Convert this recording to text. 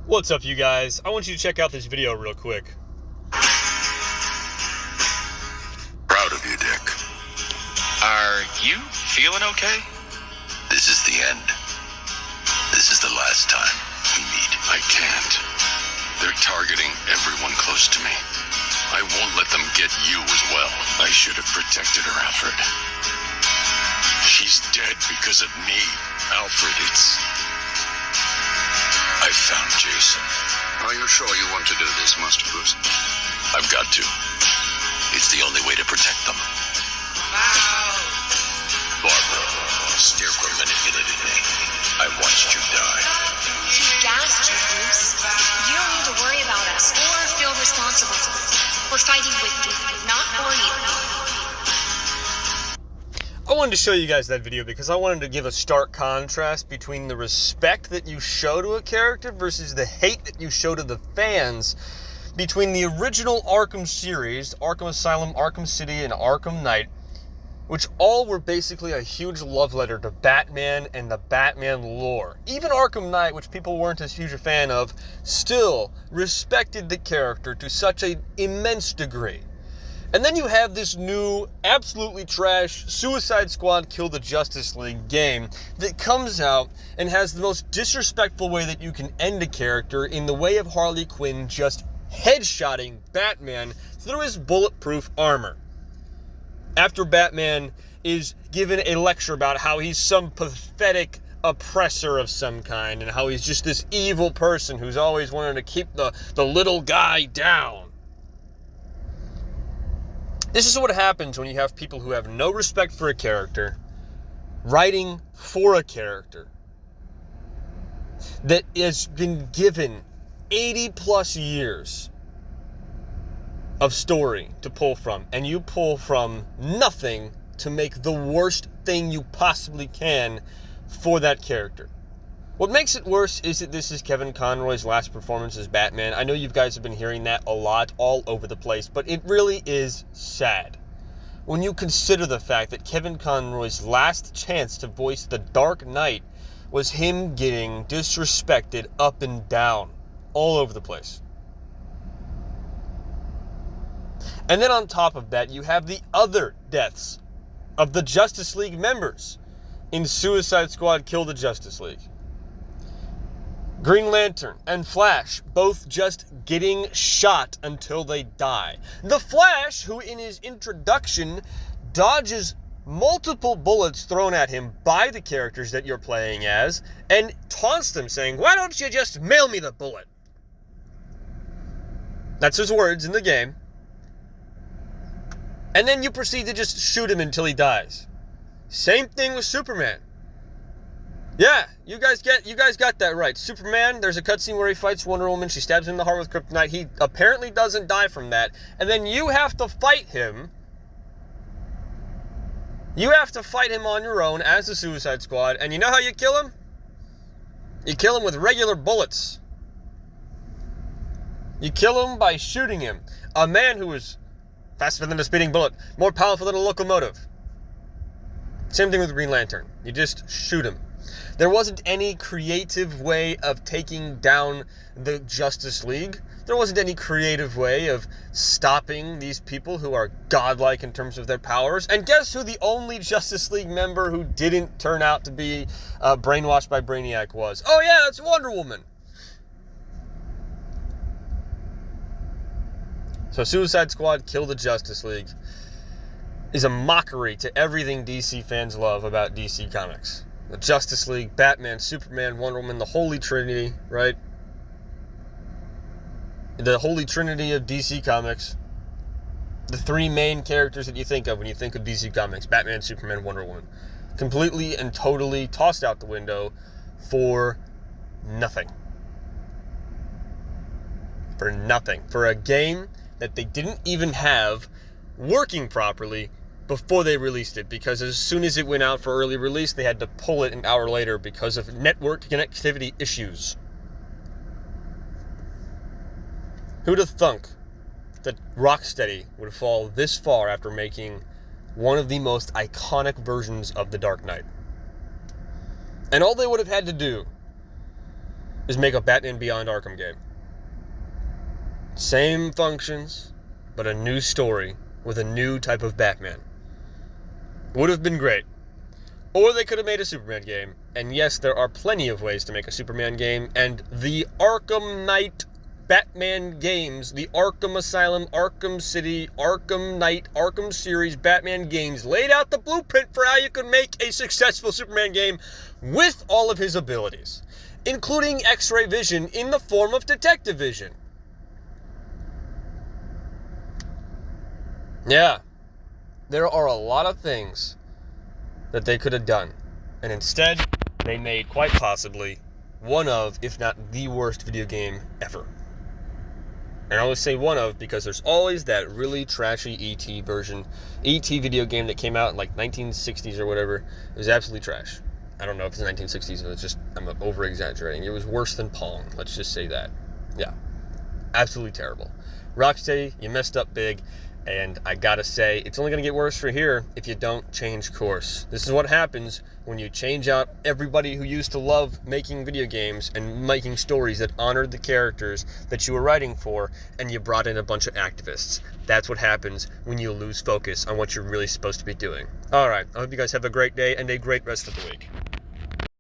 What's up, you guys? I want you to check out this video real quick. Proud of you, Dick. Are you feeling okay? This is the end. This is the last time we meet. I can't. They're targeting everyone close to me. I won't let them get you as well. I should have protected her, Alfred. She's dead because of me. Alfred, I found Jason. Are you sure you want to do this, Master Bruce? I've got to. It's the only way to protect them. Barbara, Scarecrow manipulated me. I watched you die. He gassed you, Bruce. You don't need to worry about us or feel responsible. We're fighting with you, not for you. I wanted to show you guys that video because I wanted to give a stark contrast between the respect that you show to a character versus the hate that you show to the fans between the original Arkham series, Arkham Asylum, Arkham City, and Arkham Knight, which all were basically a huge love letter to Batman and the Batman lore. Even Arkham Knight, which people weren't as huge a fan of, still respected the character to such an immense degree. And then you have this new, absolutely trash Suicide Squad Kill the Justice League game that comes out and has the most disrespectful way that you can end a character in the way of Harley Quinn just headshotting Batman through his bulletproof armor. After Batman is given a lecture about how he's some pathetic oppressor of some kind and how he's just this evil person who's always wanting to keep the little guy down. This is what happens when you have people who have no respect for a character writing for a character that has been given 80 plus years of story to pull from, and you pull from nothing to make the worst thing you possibly can for that character. What makes it worse is that this is Kevin Conroy's last performance as Batman. I know you guys have been hearing that a lot all over the place, but it really is sad when you consider the fact that Kevin Conroy's last chance to voice the Dark Knight was him getting disrespected up and down all over the place. And then on top of that, you have the other deaths of the Justice League members in Suicide Squad Kill the Justice League. Green Lantern and Flash both just getting shot until they die. The Flash, who in his introduction dodges multiple bullets thrown at him by the characters that you're playing as and taunts them saying, "Why don't you just mail me the bullet?" That's his words in the game. And then you proceed to just shoot him until he dies. Same thing with Superman. Yeah, you guys got that right. Superman, there's a cutscene where he fights Wonder Woman. She stabs him in the heart with kryptonite. He apparently doesn't die from that. And then you have to fight him. You have to fight him on your own as the Suicide Squad. And you know how you kill him? You kill him with regular bullets. You kill him by shooting him. A man who is faster than a speeding bullet, more powerful than a locomotive. Same thing with Green Lantern. You just shoot him. There wasn't any creative way of taking down the Justice League. There wasn't any creative way of stopping these people who are godlike in terms of their powers. And guess who the only Justice League member who didn't turn out to be brainwashed by Brainiac was? Oh yeah, it's Wonder Woman. So Suicide Squad Kill the Justice League is a mockery to everything DC fans love about DC Comics. The Justice League, Batman, Superman, Wonder Woman, the Holy Trinity, right? The Holy Trinity of DC Comics. The three main characters that you think of when you think of DC Comics. Batman, Superman, Wonder Woman. Completely and totally tossed out the window for nothing. For nothing. For a game that they didn't even have working properly before they released it, because as soon as it went out for early release, they had to pull it an hour later because of network connectivity issues. Who'd have thunk that Rocksteady would fall this far after making one of the most iconic versions of the Dark Knight? And all they would have had to do is make a Batman Beyond Arkham game. Same functions, but a new story with a new type of Batman. Would have been great. Or they could have made a Superman game. And yes, there are plenty of ways to make a Superman game, and the Arkham Knight Batman games, the Arkham Asylum, Arkham City, Arkham Knight, Arkham series Batman games laid out the blueprint for how you could make a successful Superman game with all of his abilities, including X-ray vision in the form of detective vision. Yeah, there are a lot of things that they could have done, and instead, they made quite possibly one of, if not the worst video game ever. And I always say one of because there's always that really trashy E.T. version, E.T. video game that came out in like 1960s or whatever. It was absolutely trash. I don't know if it's the 1960s, it was just, I'm over-exaggerating. It was worse than Pong, let's just say that. Yeah, absolutely terrible. Rocksteady, you messed up big. And I gotta say, it's only gonna get worse from here if you don't change course. This is what happens when you change out everybody who used to love making video games and making stories that honored the characters that you were writing for, and you brought in a bunch of activists. That's what happens when you lose focus on what you're really supposed to be doing. Alright, I hope you guys have a great day and a great rest of the week.